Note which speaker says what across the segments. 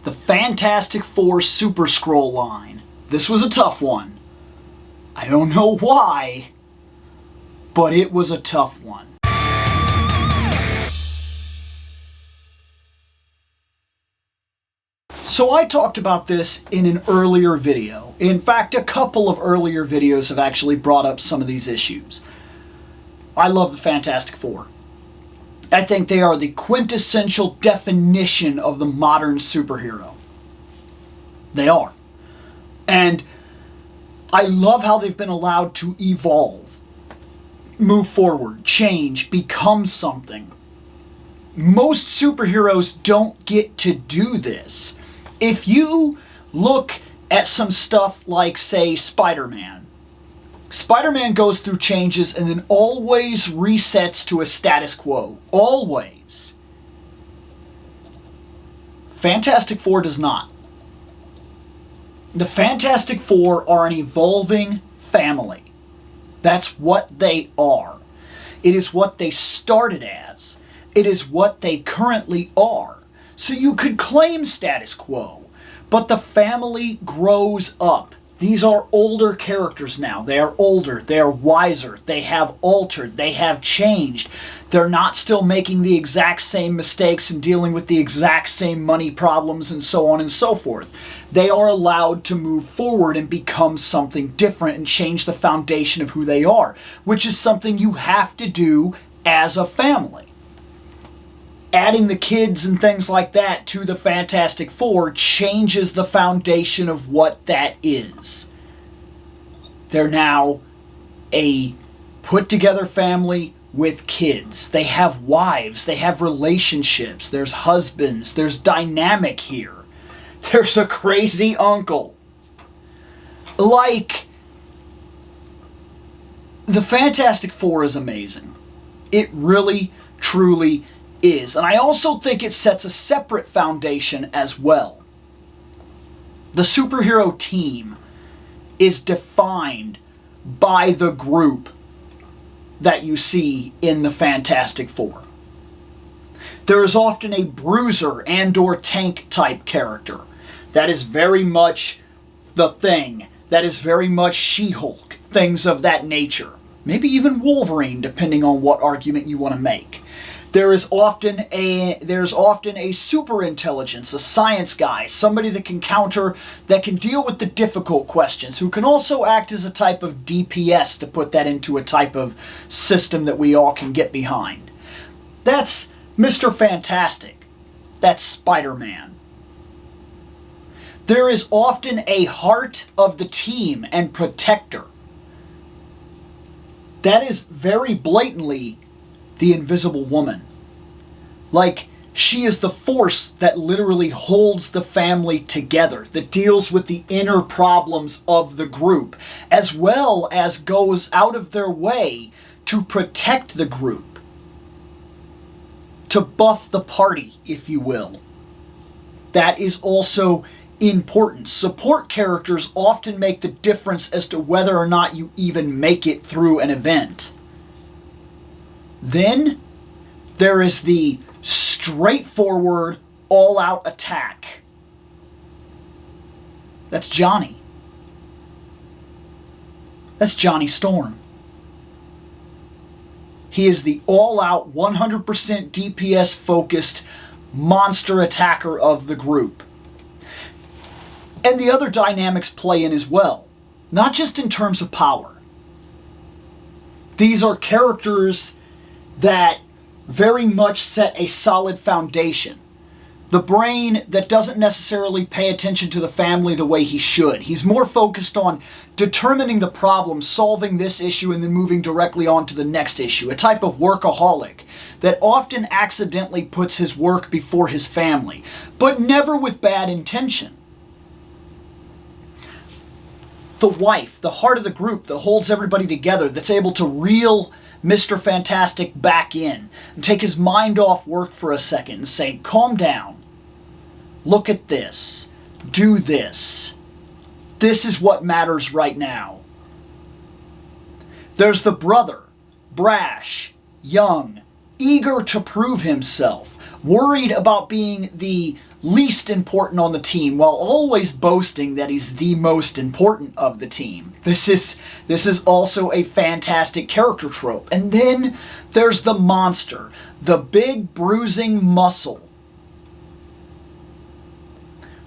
Speaker 1: the Fantastic Four Super Skrull line. This was a tough one. I don't know why, but it was a tough one. So I talked about this in an earlier video. In fact, a couple of earlier videos have actually brought up some of these issues. I love the Fantastic Four. I think they are the quintessential definition of the modern superhero. They are. And I love how they've been allowed to evolve, move forward, change, become something. Most superheroes don't get to do this. If you look at some stuff like, say, Spider-Man, Spider-Man goes through changes and then always resets to a status quo. Always. Fantastic Four does not. The Fantastic Four are an evolving family. That's what they are. It is what they started as. It is what they currently are. So you could claim status quo, but the family grows up. These are older characters now. They are older, they are wiser, they have altered, they have changed. They're not still making the exact same mistakes and dealing with the exact same money problems and so on and so forth. They are allowed to move forward and become something different and change the foundation of who they are, which is something you have to do as a family. Adding the kids and things like that to the Fantastic Four changes the foundation of what that is. They're now a put-together family with kids. They have wives. They have relationships. There's husbands. There's dynamic here. There's a crazy uncle. Like, the Fantastic Four is amazing. It really, truly is. And I also think it sets a separate foundation as well. The superhero team is defined by the group that you see in the Fantastic Four. There is often a bruiser and or tank type character. That is very much the Thing. That is very much She-Hulk. Things of that nature. Maybe even Wolverine, depending on what argument you want to make. There's often a super intelligence, a science guy, somebody that can deal with the difficult questions, who can also act as a type of DPS to put that into a type of system that we all can get behind. That's Mr. Fantastic. That's Spider-Man. There is often a heart of the team and protector. That is very blatantly the Invisible Woman. Like, she is the force that literally holds the family together, that deals with the inner problems of the group, as well as goes out of their way to protect the group, to buff the party, if you will. That is also important. Support characters often make the difference as to whether or not you even make it through an event. Then there is the straightforward, all-out attack. That's Johnny. That's Johnny Storm. He is the all-out, 100% DPS-focused monster attacker of the group. And the other dynamics play in as well, not just in terms of power. These are characters that very much set a solid foundation. The brain that doesn't necessarily pay attention to the family the way he should. He's more focused on determining the problem, solving this issue, and then moving directly on to the next issue. A type of workaholic that often accidentally puts his work before his family, but never with bad intention. The wife, the heart of the group that holds everybody together, that's able to reel Mr. Fantastic back in and take his mind off work for a second and say, calm down, look at this, do this. This is what matters right now. There's the brother, brash, young, eager to prove himself, worried about being the least important on the team while always boasting that he's the most important of the team. This is also a fantastic character trope. And then there's the monster, the big bruising muscle,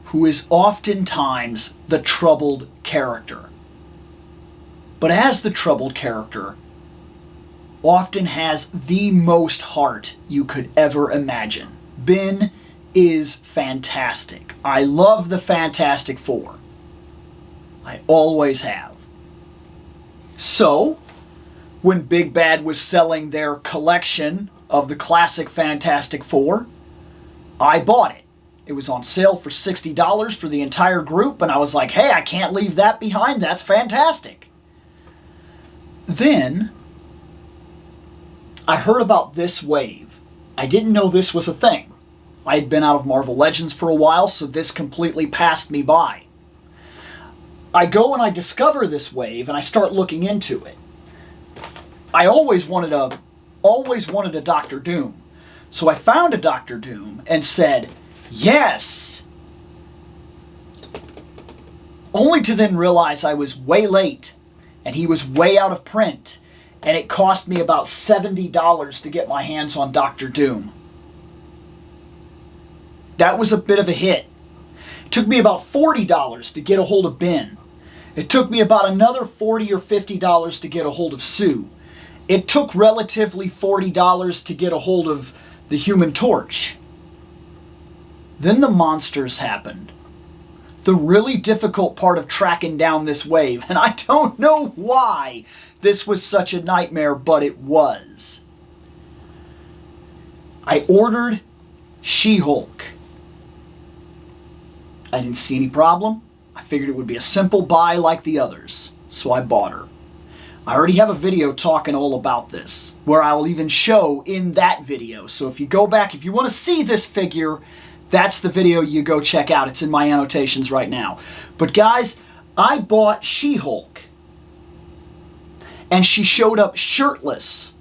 Speaker 1: who is oftentimes the troubled character. But as the troubled character, often has the most heart you could ever imagine. Ben is fantastic. I love the Fantastic Four. I always have. So, when Big Bad was selling their collection of the classic Fantastic Four, I bought it. It was on sale for $60 for the entire group, and I was like, hey, I can't leave that behind. That's fantastic. Then, I heard about this wave. I didn't know this was a thing. I had been out of Marvel Legends for a while, so this completely passed me by. I go and I discover this wave, and I start looking into it. I always wanted a Doctor Doom. So I found a Doctor Doom and said, yes! Only to then realize I was way late, and he was way out of print, and it cost me about $70 to get my hands on Doctor Doom. That was a bit of a hit. It took me about $40 to get a hold of Ben. It took me about another $40 or $50 to get a hold of Sue. It took relatively $40 to get a hold of the Human Torch. Then the monsters happened. The really difficult part of tracking down this wave, and I don't know why this was such a nightmare, but it was. I ordered She-Hulk. I didn't see any problem. I figured it would be a simple buy like the others, so I bought her. I already have a video talking all about this, where I'll even show in that video. So if you go back, if you want to see this figure, that's the video you go check out. It's in my annotations right now. But guys, I bought She-Hulk. And she showed up shirtless,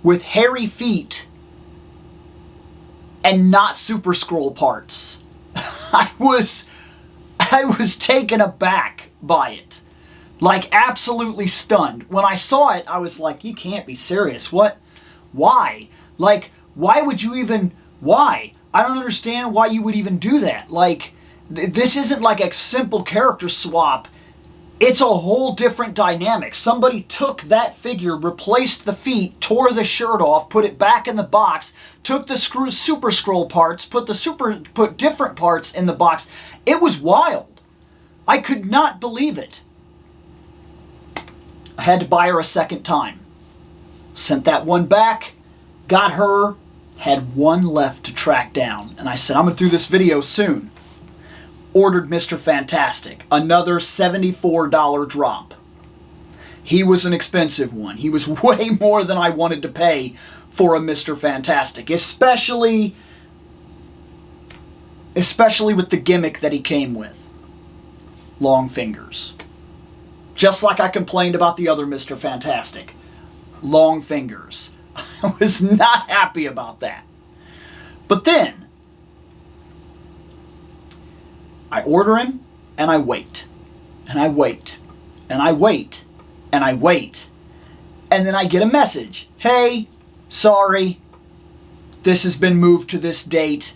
Speaker 1: with hairy feet, and not Super Skrull parts. I was taken aback by it. Like, absolutely stunned. When I saw it, I was like, you can't be serious. What? Why? Like, why would you even... Why? I don't understand why you would even do that. Like, this isn't like a simple character swap. It's a whole different dynamic. Somebody took that figure, replaced the feet, tore the shirt off, put it back in the box, took the Super Skrull parts, put different parts in the box. It was wild. I could not believe it. I had to buy her a second time. Sent that one back, got her, had one left to track down. And I said, I'm going to do this video soon. Ordered Mr. Fantastic. Another $74 drop. He was an expensive one. He was way more than I wanted to pay for a Mr. Fantastic. Especially with the gimmick that he came with. Long fingers. Just like I complained about the other Mr. Fantastic. Long fingers. I was not happy about that. But then, I order him, and I wait. And I wait. And I wait. And I wait. And then I get a message. Hey, sorry. This has been moved to this date.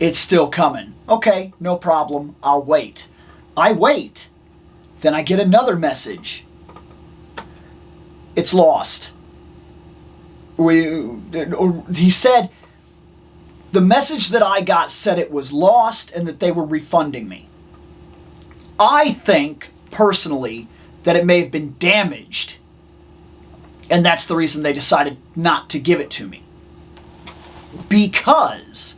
Speaker 1: It's still coming. Okay, no problem. I'll wait. I wait. Then I get another message. It's lost. He said, the message that I got said it was lost and that they were refunding me. I think, personally, that it may have been damaged. And that's the reason they decided not to give it to me. Because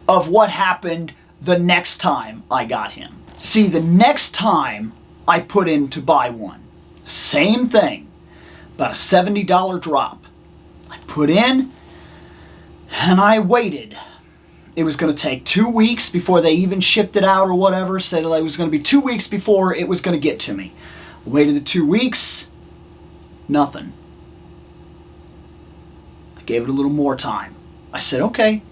Speaker 1: of what happened the next time I got him. See, the next time I put in to buy one, same thing, about a $70 drop. I put in, and I waited. It was going to take 2 weeks before they even shipped it out or whatever. Said it was going to be 2 weeks before it was going to get to me. I waited the 2 weeks. Nothing. I gave it a little more time. I said, okay,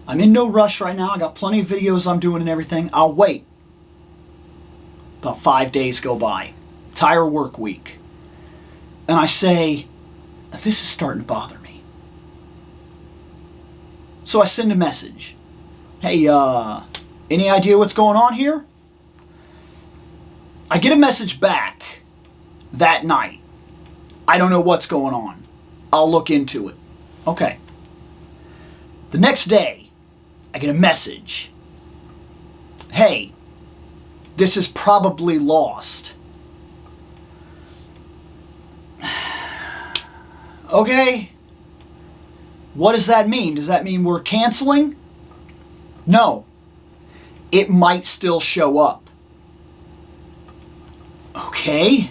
Speaker 1: I'm in no rush right now. I got plenty of videos I'm doing and everything. I'll wait. About 5 days go by. Entire work week. And I say, this is starting to bother me. So I send a message. Hey, any idea what's going on here? I get a message back that night. I don't know what's going on. I'll look into it. Okay. The next day, I get a message. Hey, this is probably lost. Okay. What does that mean? Does that mean we're canceling? No. It might still show up. Okay.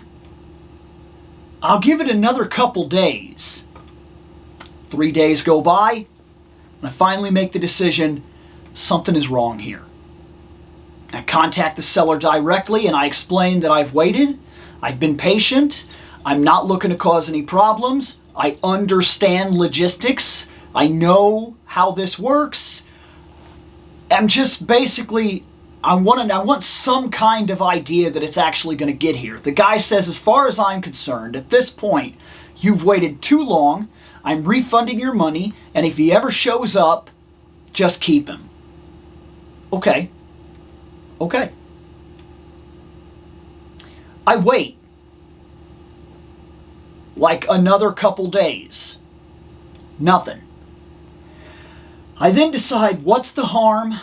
Speaker 1: I'll give it another couple days. 3 days go by, and I finally make the decision, something is wrong here. I contact the seller directly and I explain that I've waited, I've been patient, I'm not looking to cause any problems, I understand logistics, I know how this works. I'm just basically, I want some kind of idea that it's actually going to get here. The guy says, as far as I'm concerned, at this point, you've waited too long, I'm refunding your money, and if he ever shows up, just keep him. Okay. Okay. I wait. Like another couple days. Nothing. I then decide, what's the harm?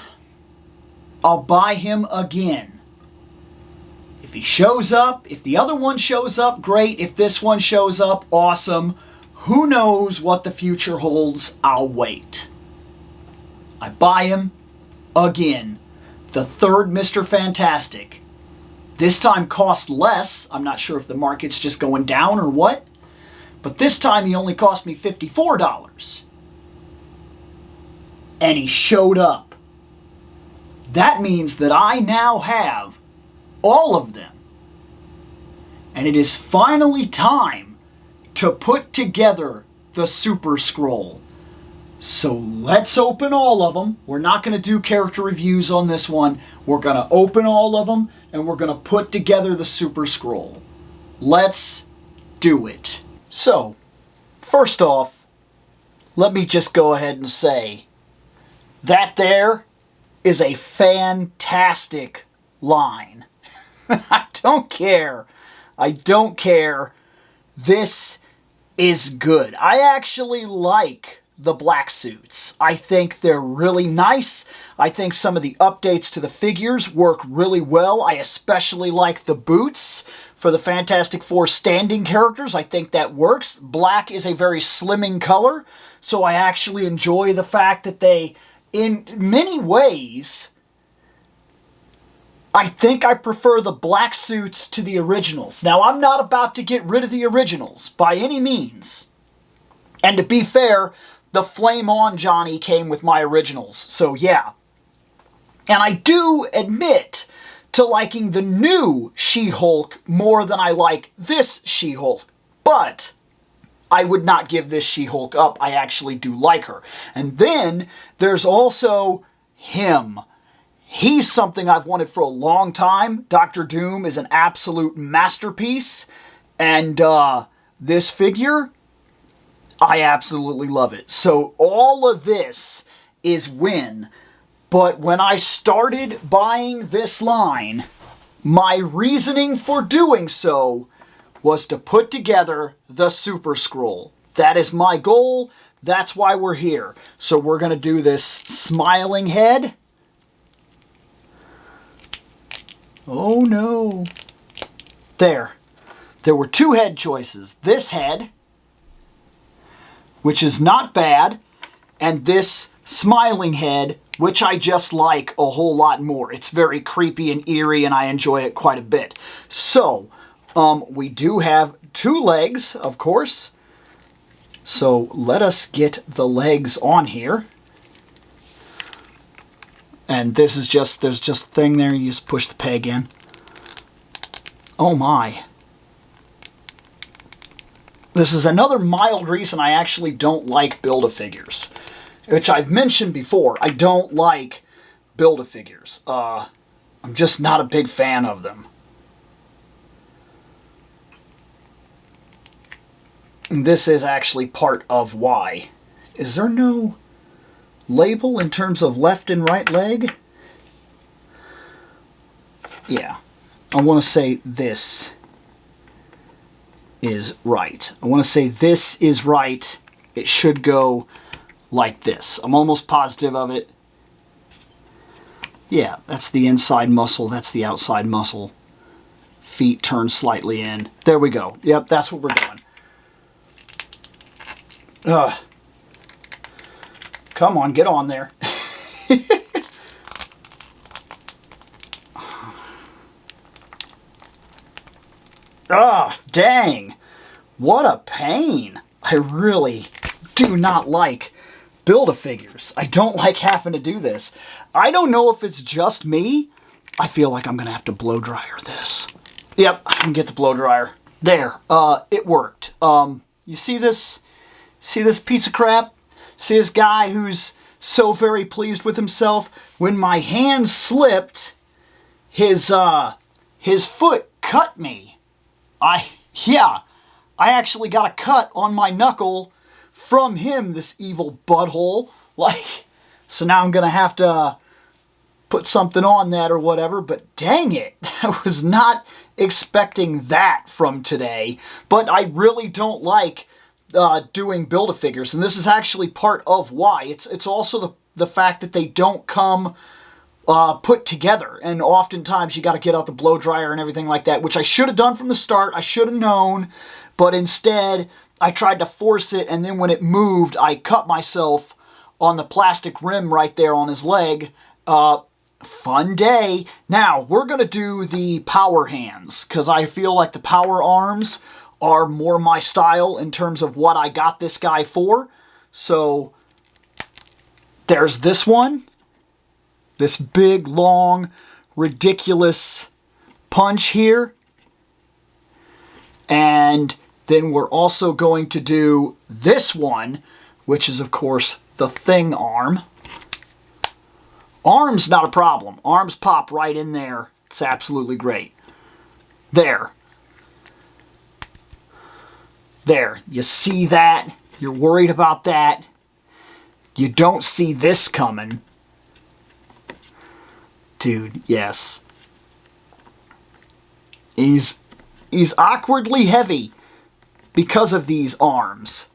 Speaker 1: I'll buy him again. If he shows up, if the other one shows up, great. If this one shows up, awesome. Who knows what the future holds? I'll wait. I buy him again. The third Mr. Fantastic. This time cost less. I'm not sure if the market's just going down or what. But this time he only cost me $54. And he showed up. That means that I now have all of them. And it is finally time to put together the Super Skrull. So let's open all of them. We're not going to do character reviews on this one. We're going to open all of them and we're going to put together the Super Skrull. Let's do it. So, first off, let me just go ahead and say that there is a fantastic line. I don't care. I don't care. This is good. I actually like the black suits. I think they're really nice. I think some of the updates to the figures work really well. I especially like the boots for the Fantastic Four standing characters. I think that works. Black is a very slimming color, so I actually enjoy the fact that they, in many ways, I think I prefer the black suits to the originals. Now, I'm not about to get rid of the originals, by any means. And to be fair, the Flame On Johnny came with my originals, so yeah. And I do admit to liking the new She-Hulk more than I like this She-Hulk. But I would not give this She-Hulk up. I actually do like her. And then there's also him. He's something I've wanted for a long time. Dr. Doom is an absolute masterpiece. And this figure, I absolutely love it. So all of this is win. But when I started buying this line, my reasoning for doing so was to put together the Super Skrull. That is my goal. That's why we're here. So we're going to do this smiling head. Oh no. There. There were two head choices. This head, which is not bad, and this smiling head, which I just like a whole lot more. It's very creepy and eerie, and I enjoy it quite a bit. So, we do have two legs, of course. So, let us get the legs on here. And this is just, there's just a thing there, you just push the peg in. Oh my. This is another mild reason I actually don't like Build-A-Figures. which I've mentioned before. I don't like Build-A-Figures. I'm just not a big fan of them. And this is actually part of why. Is there no label in terms of left and right leg? Yeah. I want to say this is right. I want to say this is right. It should go like this. I'm almost positive of it. Yeah, that's the inside muscle. That's the outside muscle. Feet turn slightly in. There we go. Yep, that's what we're doing. Come on, get on there. Dang. What a pain. I really do not like Build-A-Figures. I don't like having to do this. I don't know if it's just me. I feel like I'm going to have to blow dryer this. Yep, I can get the blow dryer. There, it worked. You see this? See this piece of crap? See this guy who's so very pleased with himself? When my hand slipped, his foot cut me. I actually got a cut on my knuckle from him, this evil butthole. Like, so now I'm going to have to put something on that or whatever, but dang it, I was not expecting that from today. But I really don't like doing Build-A-Figures, and this is actually part of why. It's also the fact that they don't come put together, and oftentimes you got to get out the blow dryer and everything like that, which I should have done from the start. I should have known, but instead I tried to force it, and then when it moved, I cut myself on the plastic rim right there on his leg. Fun day. Now, we're going to do the power hands, because I feel like the power arms are more my style in terms of what I got this guy for. So, there's this one. This big, long, ridiculous punch here. And then we're also going to do this one, which is, of course, the thing arm. Arm's not a problem. Arms pop right in there. It's absolutely great. There. There. You see that? You're worried about that. You don't see this coming. Dude, yes. He's awkwardly heavy because of these arms.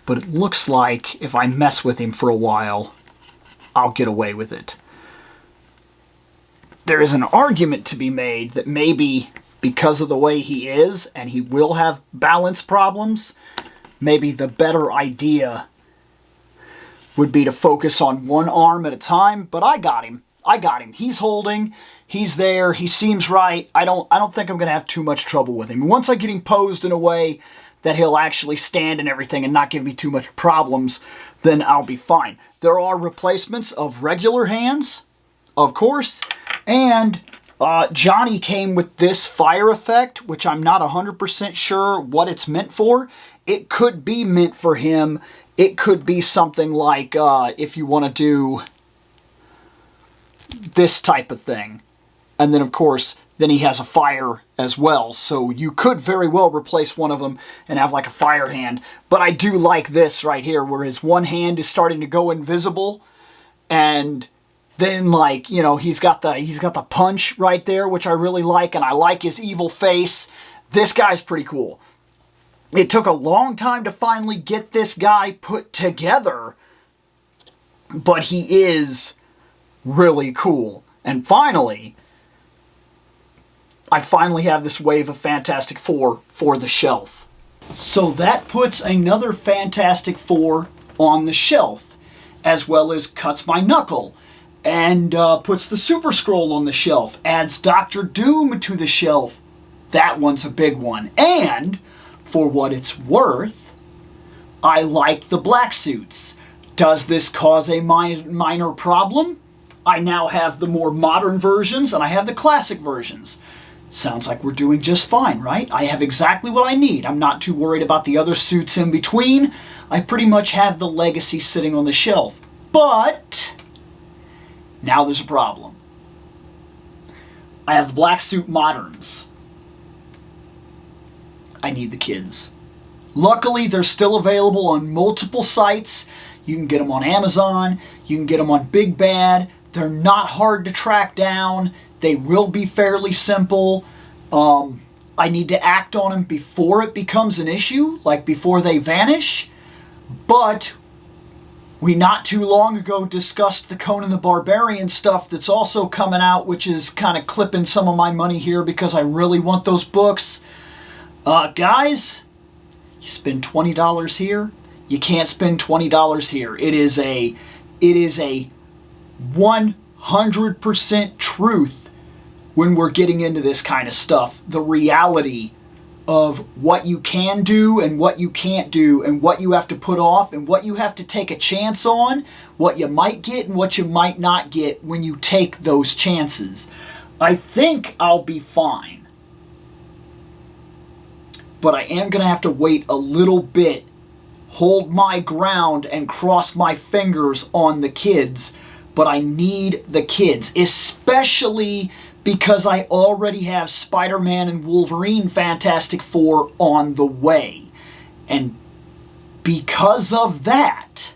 Speaker 1: But it looks like if I mess with him for a while, I'll get away with it. There is an argument to be made that maybe because of the way he is, and he will have balance problems, maybe the better idea would be to focus on one arm at a time, but I got him. I got him. He's holding. He's there. He seems right. I don't think I'm going to have too much trouble with him. Once I get him posed in a way that he'll actually stand and everything and not give me too much problems, then I'll be fine. There are replacements of regular hands, of course, and Johnny came with this fire effect, which I'm not 100% sure what it's meant for. It could be meant for him. It could be something like if you want to do this type of thing. And then, of course, then he has a fire as well. So you could very well replace one of them and have like a fire hand. But I do like this right here where his one hand is starting to go invisible. And then, like, you know, he's got the punch right there, which I really like. And I like his evil face. This guy's pretty cool. It took a long time to finally get this guy put together. But he is really cool. And finally, I finally have this wave of Fantastic Four for the shelf. So that puts another Fantastic Four on the shelf, as well as cuts my knuckle, and puts the Super Skrull on the shelf, adds Dr. Doom to the shelf. That one's a big one. And, for what it's worth, I like the black suits. Does this cause a minor problem? I now have the more modern versions, and I have the classic versions. Sounds like we're doing just fine, right? I have exactly what I need. I'm not too worried about the other suits in between. I pretty much have the Legacy sitting on the shelf. But now there's a problem. I have the Black Suit Moderns. I need the kids. Luckily, they're still available on multiple sites. You can get them on Amazon. You can get them on Big Bad. They're not hard to track down. They will be fairly simple. I need to act on them before it becomes an issue, like before they vanish. But we not too long ago discussed the Conan the Barbarian stuff that's also coming out, which is kind of clipping some of my money here because I really want those books. Guys, you spend $20 here, you can't spend $20 here. It is a 100% truth when we're getting into this kind of stuff. The reality of what you can do and what you can't do and what you have to put off and what you have to take a chance on, what you might get and what you might not get when you take those chances. I think I'll be fine. But I am going to have to wait a little bit, hold my ground, and cross my fingers on the kids. But I need the kids, especially because I already have Spider-Man and Wolverine Fantastic Four on the way. And because of that,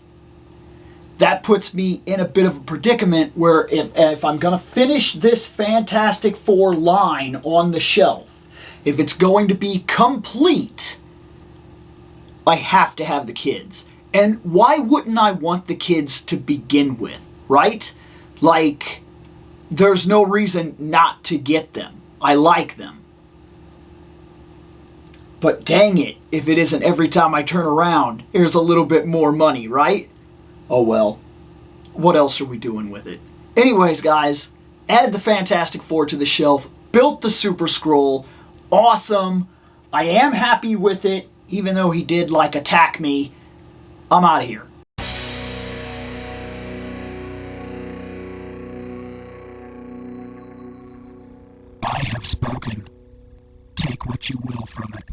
Speaker 1: that puts me in a bit of a predicament where if I'm going to finish this Fantastic Four line on the shelf, if it's going to be complete, I have to have the kids. And why wouldn't I want the kids to begin with, right? Like, there's no reason not to get them. I like them. But dang it, if it isn't every time I turn around, here's a little bit more money, right? Oh well, what else are we doing with it? Anyways, guys, added the Fantastic Four to the shelf, built the Super Skrull. Awesome. I am happy with it, even though he did, like, attack me. I'm out of here.
Speaker 2: I have spoken. Take what you will from it.